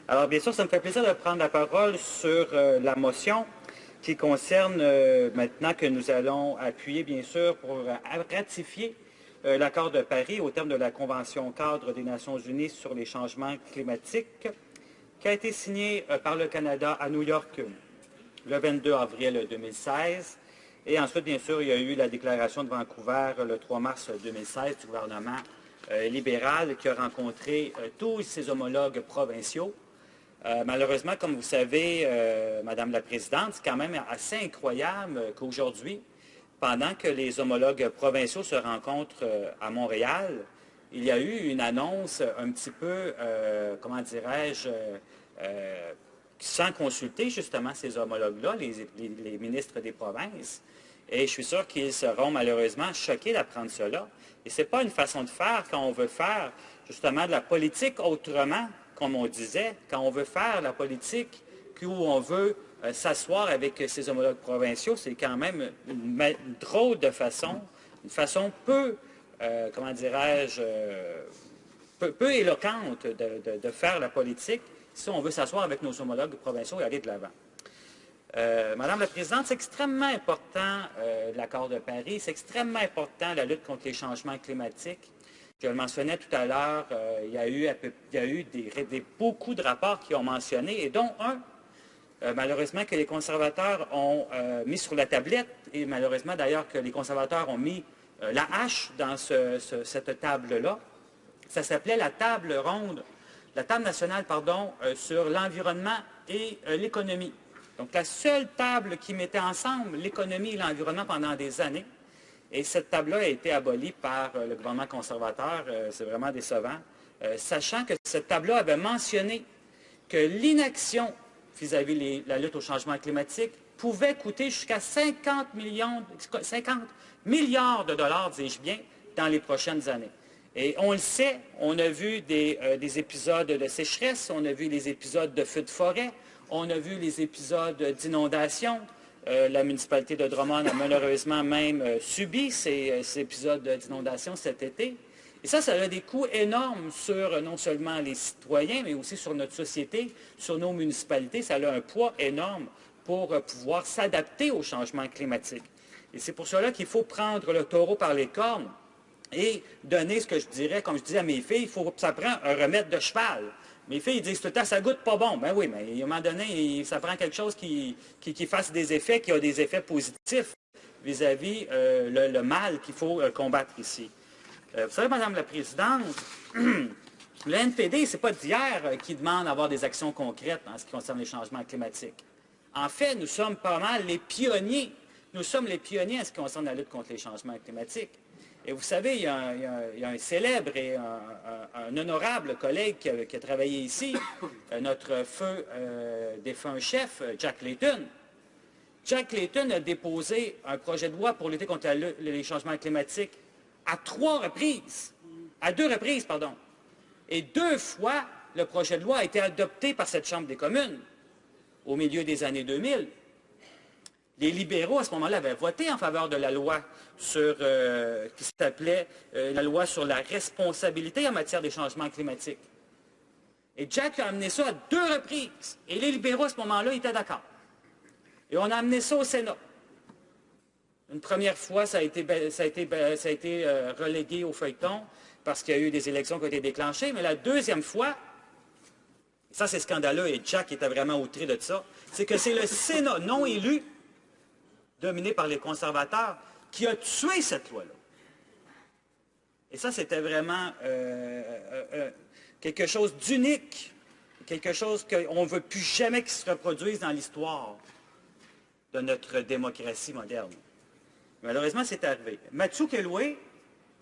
Alors, bien sûr, ça me fait plaisir de prendre la parole sur la motion qui concerne maintenant que nous allons appuyer, bien sûr, pour ratifier l'accord de Paris au terme de la Convention cadre des Nations unies sur les changements climatiques, qui a été signé par le Canada à New York le 22 avril 2016. Et ensuite, bien sûr, il y a eu la déclaration de Vancouver le 3 mars 2016 du gouvernement libéral qui a rencontré tous ses homologues provinciaux. Malheureusement, comme vous savez, Madame la Présidente, c'est quand même assez incroyable qu'aujourd'hui, pendant que les homologues provinciaux se rencontrent à Montréal, il y a eu une annonce un petit peu, comment dirais-je, sans consulter justement ces homologues-là, les ministres des provinces. Et je suis sûr qu'ils seront malheureusement choqués d'apprendre cela. Et ce n'est pas une façon de faire quand on veut faire justement de la politique autrement, comme on disait, quand on veut faire la politique où on veut s'asseoir avec ses homologues provinciaux, c'est quand même une drôle de façon, une façon peu, comment dirais-je, peu éloquente de faire la politique si on veut s'asseoir avec nos homologues provinciaux et aller de l'avant. Madame la Présidente, c'est extrêmement important l'accord de Paris, c'est extrêmement important la lutte contre les changements climatiques. Je le mentionnais tout à l'heure, il y a eu beaucoup de rapports qui ont mentionné, et dont un, malheureusement, que les conservateurs ont mis sur la tablette, et malheureusement d'ailleurs que les conservateurs ont mis la hache dans cette table-là. Ça s'appelait la table ronde, la table nationale, pardon, sur l'environnement et l'économie. Donc la seule table qui mettait ensemble l'économie et l'environnement pendant des années. Et cette table-là a été abolie par le gouvernement conservateur. C'est vraiment décevant. Sachant que cette table-là avait mentionné que l'inaction vis-à-vis la lutte au changement climatique pouvait coûter jusqu'à 50 milliards de dollars, dis-je bien, dans les prochaines années. Et on le sait, on a vu des épisodes de sécheresse, on a vu les épisodes de feux de forêt, on a vu les épisodes d'inondation. La municipalité de Drummond a malheureusement même subi ces épisodes d'inondation cet été. Et ça a des coûts énormes sur non seulement les citoyens, mais aussi sur notre société, sur nos municipalités. Ça a un poids énorme pour pouvoir s'adapter au changement climatique. Et c'est pour cela qu'il faut prendre le taureau par les cornes et donner ce que je dirais, comme je dis à mes filles, ça prend un remède de cheval. Mes filles disent tout le temps, ça goûte pas bon. Ben oui, mais à un moment donné, ça prend quelque chose qui fasse des effets, qui a des effets positifs vis-à-vis le mal qu'il faut combattre ici. Vous savez, Madame la Présidente, le NPD, ce n'est pas d'hier qui demande d'avoir des actions concrètes en ce qui concerne les changements climatiques. En fait, nous sommes pas mal les pionniers. Nous sommes les pionniers en ce qui concerne la lutte contre les changements climatiques. Et vous savez, il y a un célèbre et un honorable collègue qui a travaillé ici, notre défunt chef, Jack Layton. Jack Layton a déposé un projet de loi pour lutter contre les changements climatiques à deux reprises, pardon. Et 2 fois, le projet de loi a été adopté par cette Chambre des communes au milieu des années 2000. Les libéraux, à ce moment-là, avaient voté en faveur de la loi qui s'appelait la loi sur la responsabilité en matière des changements climatiques. Et Jack a amené ça à 2 reprises. Et les libéraux, à ce moment-là, étaient d'accord. Et on a amené ça au Sénat. Une première fois, ça a été relégué au feuilleton parce qu'il y a eu des élections qui ont été déclenchées. Mais la deuxième fois, ça c'est scandaleux et Jack était vraiment outré de ça, c'est que c'est le Sénat non élu, dominé par les conservateurs, qui a tué cette loi-là. Et ça, c'était vraiment quelque chose d'unique, quelque chose qu'on ne veut plus jamais qu'il se reproduise dans l'histoire de notre démocratie moderne. Malheureusement, c'est arrivé. Mathieu Keloué,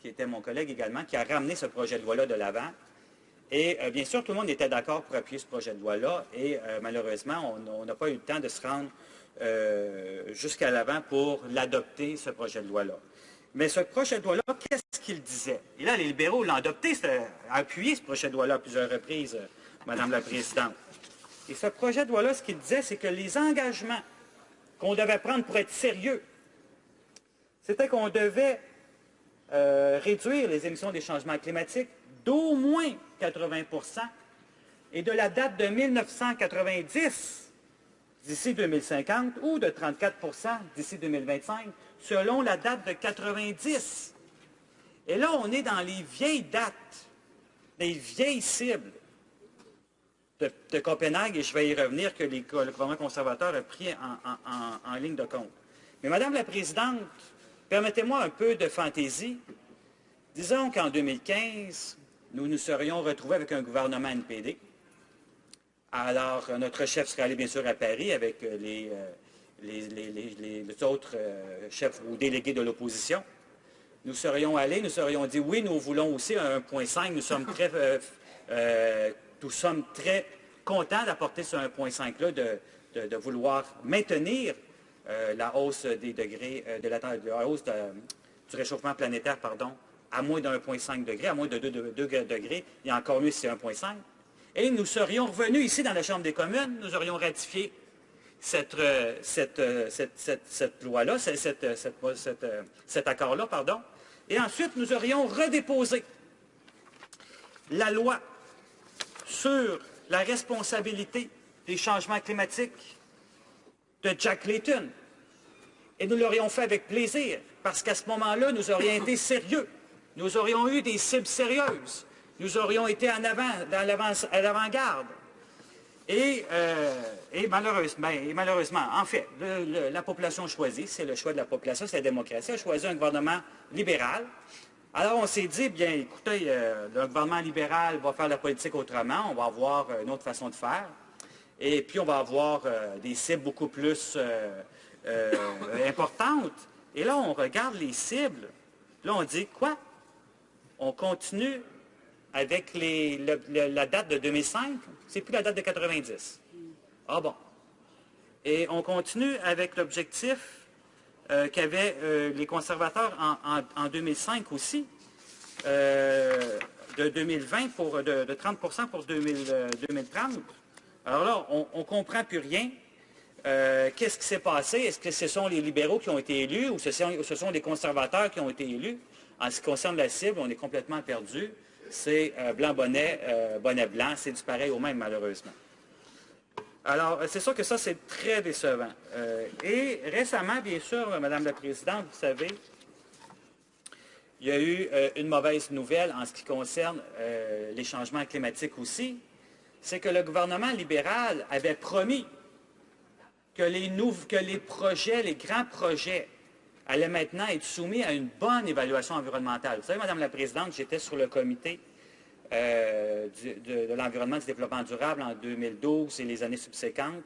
qui était mon collègue également, qui a ramené ce projet de loi-là de l'avant. Et bien sûr, tout le monde était d'accord pour appuyer ce projet de loi-là. Et malheureusement, on n'a pas eu le temps de se rendre jusqu'à l'avant pour l'adopter, ce projet de loi-là. Mais ce projet de loi-là, qu'est-ce qu'il disait? Et là, les libéraux l'ont adopté, appuyé ce projet de loi-là à plusieurs reprises, Madame la Présidente. Et ce projet de loi-là, ce qu'il disait, c'est que les engagements qu'on devait prendre pour être sérieux, c'était qu'on devait réduire les émissions des changements climatiques d'au moins 80 % et de la date de 1990 d'ici 2050 ou de 34 d'ici 2025 selon la date de 90. Et là, on est dans les vieilles dates, les vieilles cibles de Copenhague, et je vais y revenir, que le gouvernement conservateur a pris en ligne de compte. Mais Madame la Présidente, permettez-moi un peu de fantaisie. Disons qu'en 2015, nous nous serions retrouvés avec un gouvernement NPD. Alors, notre chef serait allé bien sûr à Paris avec les autres chefs ou délégués de l'opposition. Nous serions allés, nous serions dit oui, nous voulons aussi un 1,5. Nous sommes très contents d'apporter ce 1,5-là, de vouloir maintenir la hausse des degrés, la hausse du réchauffement planétaire, pardon, à moins de 1,5 degré, à moins de 2 degrés, et encore mieux si c'est 1,5. Et nous serions revenus ici dans la Chambre des communes, nous aurions ratifié cette loi-là, cet accord-là, pardon, et ensuite nous aurions redéposé la loi sur la responsabilité des changements climatiques de Jack Layton. Et nous l'aurions fait avec plaisir, parce qu'à ce moment-là, nous aurions été sérieux. Nous aurions eu des cibles sérieuses. Nous aurions été à l'avant-garde. Et malheureusement, en fait, la population choisit, c'est le choix de la population, c'est la démocratie, a choisi un gouvernement libéral. Alors on s'est dit, bien écoutez, le gouvernement libéral va faire la politique autrement, on va avoir une autre façon de faire, et puis on va avoir des cibles beaucoup plus importantes. Et là, on regarde les cibles, là on dit, quoi? On continue avec la date de 2005, c'est plus la date de 90. Ah bon. Et on continue avec l'objectif qu'avaient les conservateurs en 2005 aussi, de 2020 de 30 pour 2030. Alors là, on ne comprend plus rien. Qu'est-ce qui s'est passé? Est-ce que ce sont les libéraux qui ont été élus ou ce sont les conservateurs qui ont été élus? En ce qui concerne la cible, on est complètement perdu. C'est blanc-bonnet, bonnet-blanc, c'est du pareil au même, malheureusement. Alors, c'est sûr que ça, c'est très décevant. Et récemment, bien sûr, Madame la Présidente, vous savez, il y a eu une mauvaise nouvelle en ce qui concerne les changements climatiques aussi. C'est que le gouvernement libéral avait promis que les projets, les grands projets, allaient maintenant être soumis à une bonne évaluation environnementale. Vous savez, Madame la Présidente, j'étais sur le comité de l'environnement et du développement durable en 2012 et les années subséquentes,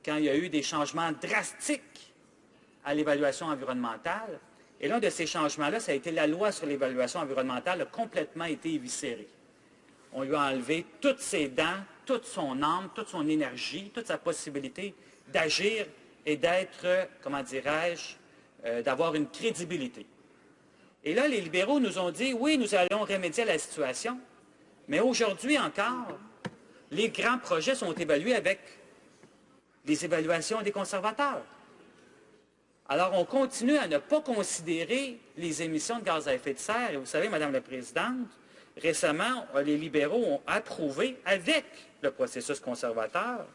quand il y a eu des changements drastiques à l'évaluation environnementale. Et l'un de ces changements-là, ça a été la loi sur l'évaluation environnementale a complètement été éviscérée. On lui a enlevé toutes ses dents, toute son âme, toute son énergie, toute sa possibilité d'agir et d'être, comment dirais-je, d'avoir une crédibilité. Et là, les libéraux nous ont dit, oui, nous allons remédier à la situation, mais aujourd'hui encore, les grands projets sont évalués avec les évaluations des conservateurs. Alors, on continue à ne pas considérer les émissions de gaz à effet de serre. Et vous savez, Madame la Présidente, récemment, les libéraux ont approuvé, avec le processus conservateur,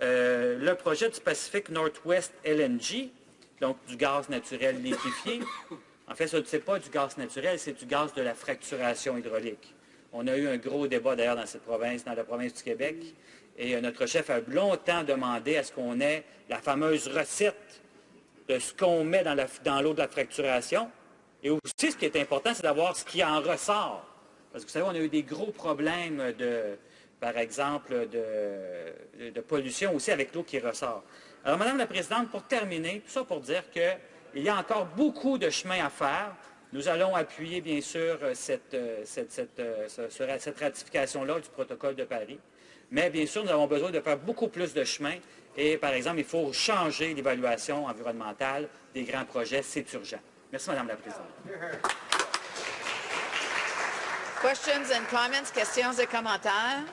le projet du Pacific Northwest LNG, donc du gaz naturel liquéfié. En fait, ce n'est pas du gaz naturel, c'est du gaz de la fracturation hydraulique. On a eu un gros débat d'ailleurs dans cette province, dans la province du Québec, et notre chef a longtemps demandé à ce qu'on ait la fameuse recette de ce qu'on met dans l'eau de la fracturation. Et aussi, ce qui est important, c'est d'avoir ce qui en ressort. Parce que vous savez, on a eu des gros problèmes par exemple, de pollution aussi avec l'eau qui ressort. Alors, Madame la Présidente, pour terminer, tout ça pour dire qu'il y a encore beaucoup de chemin à faire. Nous allons appuyer, bien sûr, cette ratification-là du protocole de Paris. Mais, bien sûr, nous avons besoin de faire beaucoup plus de chemin. Et, par exemple, il faut changer l'évaluation environnementale des grands projets. C'est urgent. Merci, Madame la Présidente. Questions and comments? Questions et commentaires?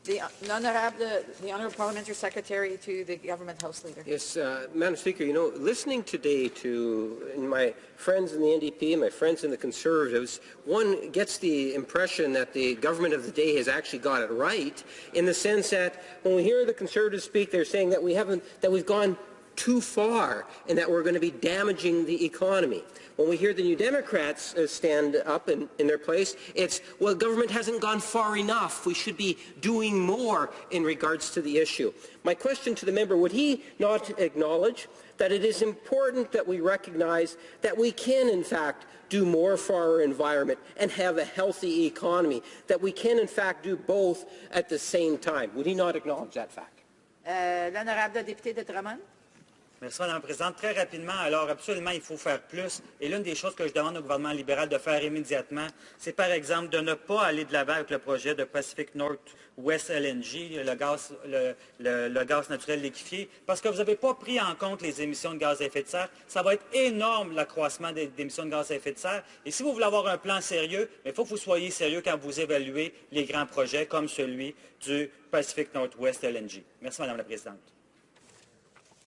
The Honourable Parliamentary Secretary to the Government House Leader. Yes, Madam Speaker, you know, listening today to my friends in the NDP and my friends in the Conservatives, one gets the impression that the government of the day has actually got it right, in the sense that when we hear the Conservatives speak, they're saying that we've gone too far and that we're going to be damaging the economy. When we hear the New Democrats stand up in their place, it's, well, government hasn't gone far enough. We should be doing more in regards to the issue. My question to the member, would he not acknowledge that it is important that we recognize that we can, in fact, do more for our environment and have a healthy economy, that we can, in fact, do both at the same time? Would he not acknowledge that fact? L'honorable député de Drummond. Merci, Mme la Présidente. Très rapidement, alors absolument, il faut faire plus. Et l'une des choses que je demande au gouvernement libéral de faire immédiatement, c'est par exemple de ne pas aller de l'avant avec le projet de Pacific Northwest LNG, le gaz naturel liquéfié, parce que vous n'avez pas pris en compte les émissions de gaz à effet de serre. Ça va être énorme, l'accroissement des émissions de gaz à effet de serre. Et si vous voulez avoir un plan sérieux, il faut que vous soyez sérieux quand vous évaluez les grands projets comme celui du Pacific Northwest LNG. Merci, Mme la Présidente.